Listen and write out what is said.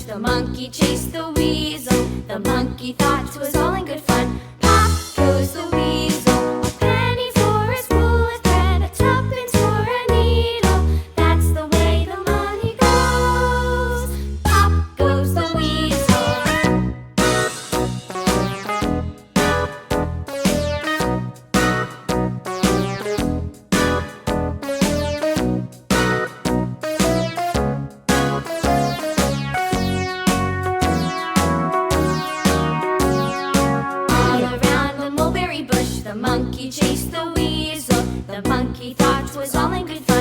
The monkey chased the weasel. The monkey thought it was all in good fun. Pop goes the weasel. A penny for a spool of thread, a tuppence for a needle. That's the way the money goes. Pop goes the weasel. The monkey chased the weasel. The monkey thought it was all in good fun.